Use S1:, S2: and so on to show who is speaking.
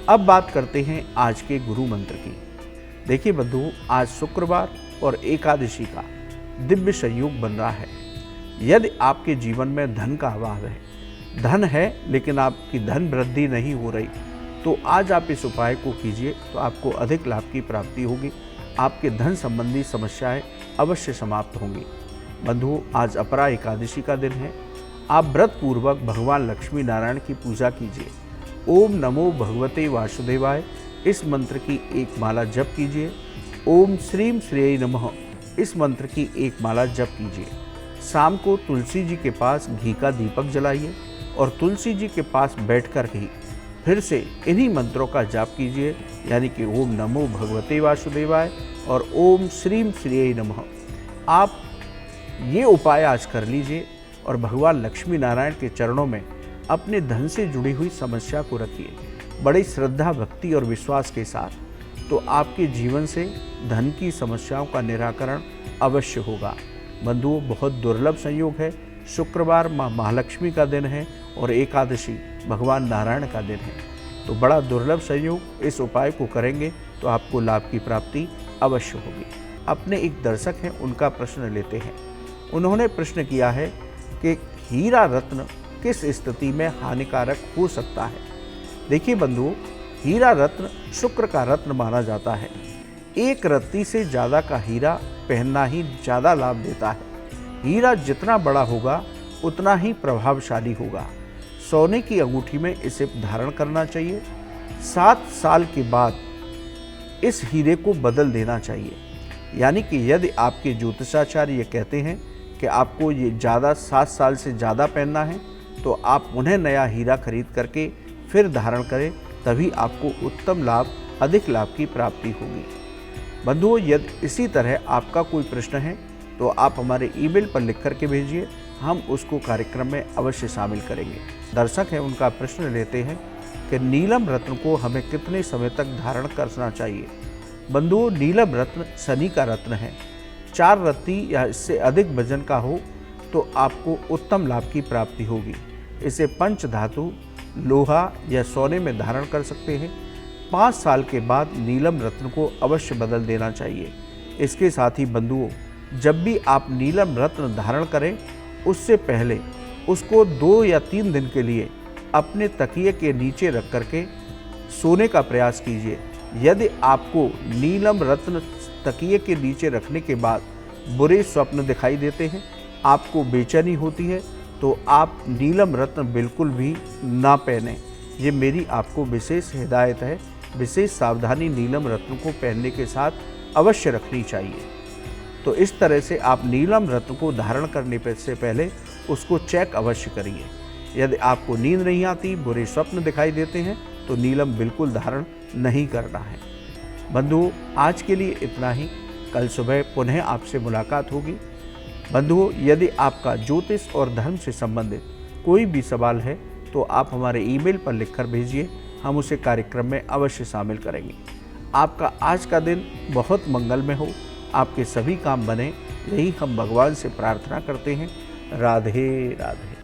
S1: अब बात करते हैं आज के गुरु मंत्र की। देखिए बंधुओं, आज शुक्रवार और एकादशी का दिव्य संयोग बन रहा है। यदि आपके जीवन में धन का अभाव है, धन है लेकिन आपकी धन वृद्धि नहीं हो रही, तो आज आप इस उपाय को कीजिए तो आपको अधिक लाभ की प्राप्ति होगी। आपके धन संबंधी समस्याएं अवश्य समाप्त होंगी। बंधुओं, आज अपरा एकादशी का दिन है। आप व्रत पूर्वक भगवान लक्ष्मी नारायण की पूजा कीजिए। ओम नमो भगवते वासुदेवाय इस मंत्र की एक माला जप कीजिए। ओम श्रीम श्रेय नमः इस मंत्र की एक माला जप कीजिए। शाम को तुलसी जी के पास घी का दीपक जलाइए और तुलसी जी के पास बैठकर ही फिर से इन्हीं मंत्रों का जाप कीजिए, यानी कि ओम नमो भगवते वासुदेवाय और ओम श्रीम श्रेय नमः। आप ये उपाय आज कर लीजिए और भगवान लक्ष्मी नारायण के चरणों में अपने धन से जुड़ी हुई समस्या को रखिए बड़ी श्रद्धा, भक्ति और विश्वास के साथ, तो आपके जीवन से धन की समस्याओं का निराकरण अवश्य होगा। बंधुओं, बहुत दुर्लभ संयोग है। शुक्रवार माँ महालक्ष्मी का दिन है और एकादशी भगवान नारायण का दिन है, तो बड़ा दुर्लभ संयोग। इस उपाय को करेंगे तो आपको लाभ की प्राप्ति अवश्य होगी। अपने एक दर्शक हैं, उनका प्रश्न लेते हैं। उन्होंने प्रश्न किया है कि हीरा रत्न किस स्थिति में हानिकारक हो सकता है। देखिए बंधुओं, हीरा रत्न शुक्र का रत्न माना जाता है। एक रत्ती से ज़्यादा का हीरा पहनना ही ज़्यादा लाभ देता है। हीरा जितना बड़ा होगा उतना ही प्रभावशाली होगा। सोने की अंगूठी में इसे धारण करना चाहिए। 7 साल के बाद इस हीरे को बदल देना चाहिए। यानी कि यदि आपके ज्योतिषाचार्य ये कहते हैं कि आपको ये 7 साल से ज़्यादा पहनना है, तो आप उन्हें नया हीरा खरीद करके फिर धारण करें, तभी आपको उत्तम लाभ, अधिक लाभ की प्राप्ति होगी। बंधुओं, यदि इसी तरह आपका कोई प्रश्न है तो आप हमारे ईमेल पर लिख करके भेजिए, हम उसको कार्यक्रम में अवश्य शामिल करेंगे। दर्शक हैं, उनका प्रश्न लेते हैं कि नीलम रत्न को हमें कितने समय तक धारण करना चाहिए। बंधुओं, नीलम रत्न शनि का रत्न है। 4 रत्ती या इससे अधिक वजन का हो तो आपको उत्तम लाभ की प्राप्ति होगी। इसे पंच धातु, लोहा या सोने में धारण कर सकते हैं। 5 साल के बाद नीलम रत्न को अवश्य बदल देना चाहिए। इसके साथ ही बंधुओं, जब भी आप नीलम रत्न धारण करें, उससे पहले उसको 2 या 3 दिन के लिए अपने तकिए के नीचे रख करके सोने का प्रयास कीजिए। यदि आपको नीलम रत्न तकिए के नीचे रखने के बाद बुरे स्वप्न दिखाई देते हैं, आपको बेचैनी होती है, तो आप नीलम रत्न बिल्कुल भी ना पहने। ये मेरी आपको विशेष हिदायत है। विशेष सावधानी नीलम रत्न को पहनने के साथ अवश्य रखनी चाहिए। तो इस तरह से आप नीलम रत्न को धारण करने से पहले उसको चेक अवश्य करिए। यदि आपको नींद नहीं आती, बुरे स्वप्न दिखाई देते हैं, तो नीलम बिल्कुल धारण नहीं करना है। बंधुओं, आज के लिए इतना ही। कल सुबह पुनः आपसे मुलाकात होगी। बंधुओं, यदि आपका ज्योतिष और धर्म से संबंधित कोई भी सवाल है तो आप हमारे ईमेल पर लिखकर भेजिए, हम उसे कार्यक्रम में अवश्य शामिल करेंगे। आपका आज का दिन बहुत मंगलमय हो, आपके सभी काम बने, यही हम भगवान से प्रार्थना करते हैं। राधे राधे।